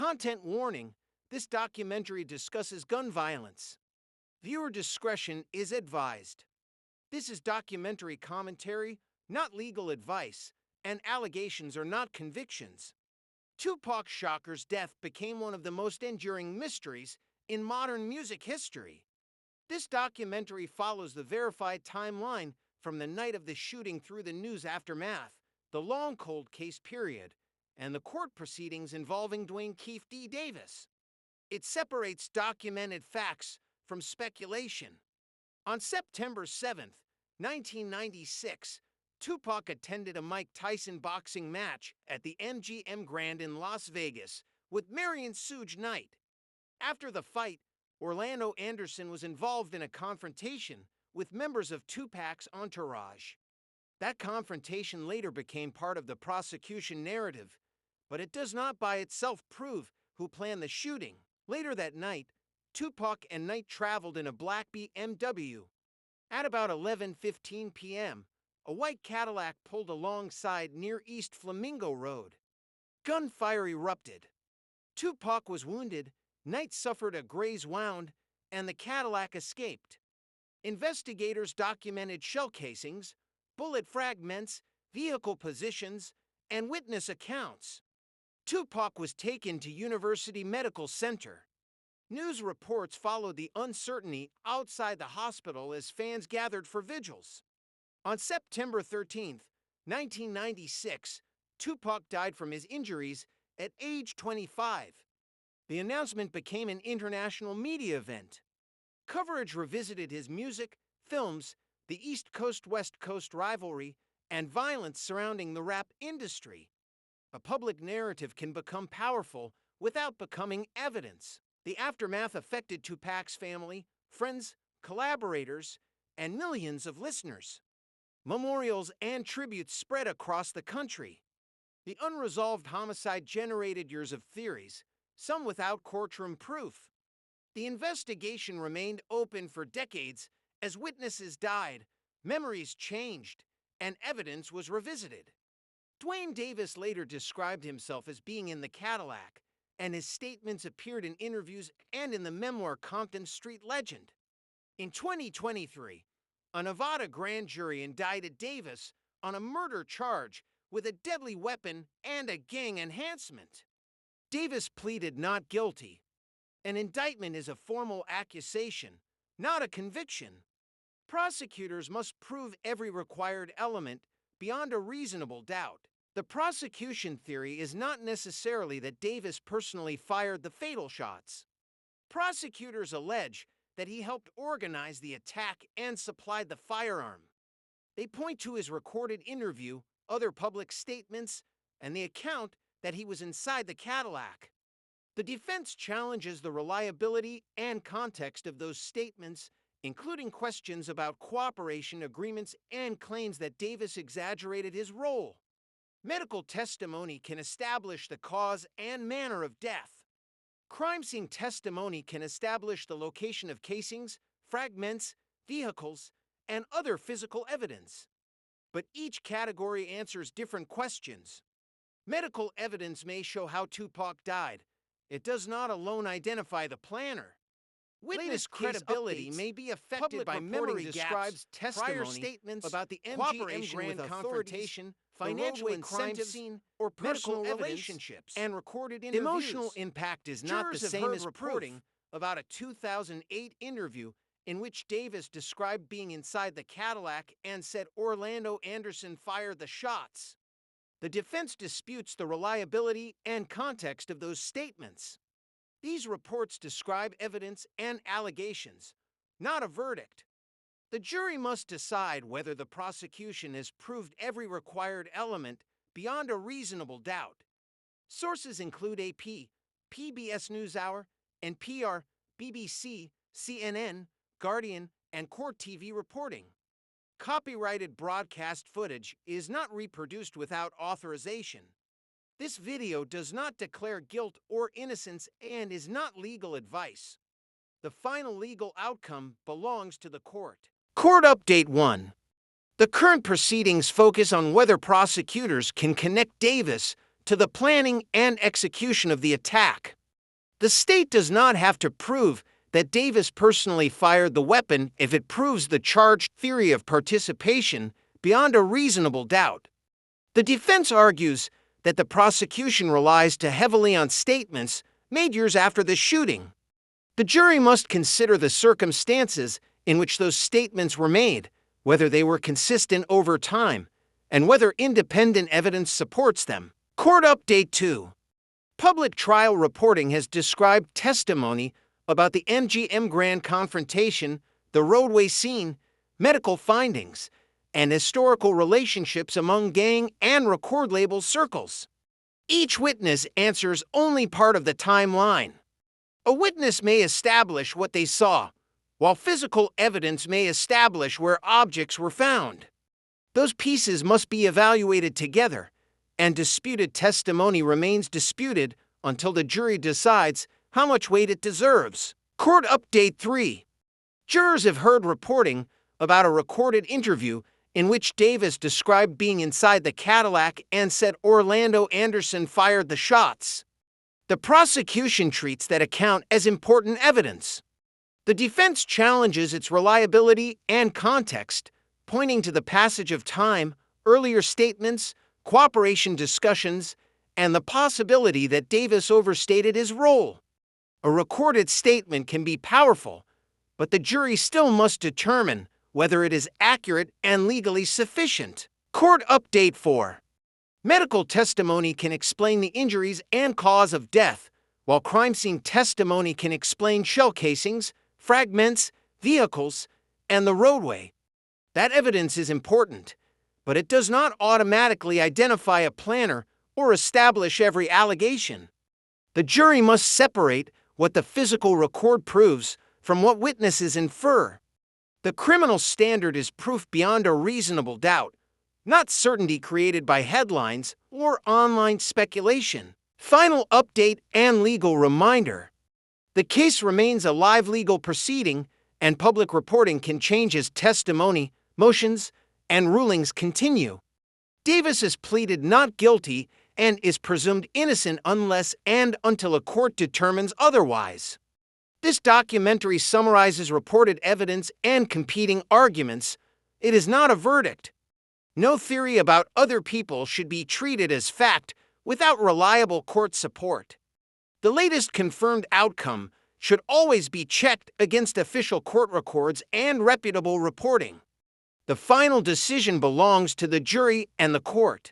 Content warning: this documentary discusses gun violence. Viewer discretion is advised. This is documentary commentary, not legal advice, and allegations are not convictions. Tupac Shakur's death became one of the most enduring mysteries in modern music history. This documentary follows the verified timeline from the night of the shooting through the news aftermath, the long cold case period, and the court proceedings involving Duane Keffe D. Davis. It separates documented facts from speculation. On September 7, 1996, Tupac attended a Mike Tyson boxing match at the MGM Grand in Las Vegas with Marion Suge Knight. After the fight, Orlando Anderson was involved in a confrontation with members of Tupac's entourage. That confrontation later became part of the prosecution narrative, but it does not by itself prove who planned the shooting. Later that night, Tupac and Knight traveled in a black BMW. At about 11:15 p.m., a white Cadillac pulled alongside near East Flamingo Road. Gunfire erupted. Tupac was wounded, Knight suffered a graze wound, and the Cadillac escaped. Investigators documented shell casings, bullet fragments, vehicle positions, and witness accounts. Tupac was taken to University Medical Center. News reports followed the uncertainty outside the hospital as fans gathered for vigils. On September 13, 1996, Tupac died from his injuries at age 25. The announcement became an international media event. Coverage revisited his music, films, the East Coast-West Coast rivalry, and violence surrounding the rap industry. A public narrative can become powerful without becoming evidence. The aftermath affected Tupac's family, friends, collaborators, and millions of listeners. Memorials and tributes spread across the country. The unresolved homicide generated years of theories, some without courtroom proof. The investigation remained open for decades as witnesses died, memories changed, and evidence was revisited. Duane Davis later described himself as being in the Cadillac, and his statements appeared in interviews and in the memoir Compton Street Legend. In 2023, a Nevada grand jury indicted Davis on a murder charge with a deadly weapon and a gang enhancement. Davis pleaded not guilty. An indictment is a formal accusation, not a conviction. Prosecutors must prove every required element beyond a reasonable doubt. The prosecution theory is not necessarily that Davis personally fired the fatal shots. Prosecutors allege that he helped organize the attack and supplied the firearm. They point to his recorded interview, other public statements, and the account that he was inside the Cadillac. The defense challenges the reliability and context of those statements, including questions about cooperation agreements and claims that Davis exaggerated his role. Medical testimony can establish the cause and manner of death. Crime scene testimony can establish the location of casings, fragments, vehicles, and other physical evidence. But each category answers different questions. Medical evidence may show how Tupac died. It does not alone identify the planner. Witness credibility may be affected by memory gaps, prior statements about the MGM Grand confrontation, financial incentives, or personal relationships, and recorded interviews. Emotional impact is not the same as reporting about a 2008 interview in which Davis described being inside the Cadillac and said Orlando Anderson fired the shots. The defense disputes the reliability and context of those statements. These reports describe evidence and allegations, not a verdict. The jury must decide whether the prosecution has proved every required element beyond a reasonable doubt. Sources include AP, PBS NewsHour, NPR, BBC, CNN, Guardian, and Court TV reporting. Copyrighted broadcast footage is not reproduced without authorization. This video does not declare guilt or innocence and is not legal advice. The final legal outcome belongs to the court. Court Update 1. The current proceedings focus on whether prosecutors can connect Davis to the planning and execution of the attack. The state does not have to prove that Davis personally fired the weapon if it proves the charged theory of participation beyond a reasonable doubt. The defense argues that the prosecution relies too heavily on statements made years after the shooting. The jury must consider the circumstances in which those statements were made, whether they were consistent over time, and whether independent evidence supports them. Court Update 2. Public trial reporting has described testimony about the MGM Grand confrontation, the roadway scene, medical findings, and historical relationships among gang and record label circles. Each witness answers only part of the timeline. A witness may establish what they saw, while physical evidence may establish where objects were found. Those pieces must be evaluated together, and disputed testimony remains disputed until the jury decides how much weight it deserves. Court Update 3. Jurors have heard reporting about a recorded interview in which Davis described being inside the Cadillac and said Orlando Anderson fired the shots. The prosecution treats that account as important evidence. The defense challenges its reliability and context, pointing to the passage of time, earlier statements, cooperation discussions, and the possibility that Davis overstated his role. A recorded statement can be powerful, but the jury still must determine whether it is accurate and legally sufficient. Court Update 4. Medical testimony can explain the injuries and cause of death, while crime scene testimony can explain shell casings, fragments, vehicles, and the roadway. That evidence is important, but it does not automatically identify a planner or establish every allegation. The jury must separate what the physical record proves from what witnesses infer. The criminal standard is proof beyond a reasonable doubt, not certainty created by headlines or online speculation. Final update and legal reminder. The case remains a live legal proceeding, and public reporting can change as testimony, motions, and rulings continue. Davis has pleaded not guilty and is presumed innocent unless and until a court determines otherwise. This documentary summarizes reported evidence and competing arguments. It is not a verdict. No theory about other people should be treated as fact without reliable court support. The latest confirmed outcome should always be checked against official court records and reputable reporting. The final decision belongs to the jury and the court.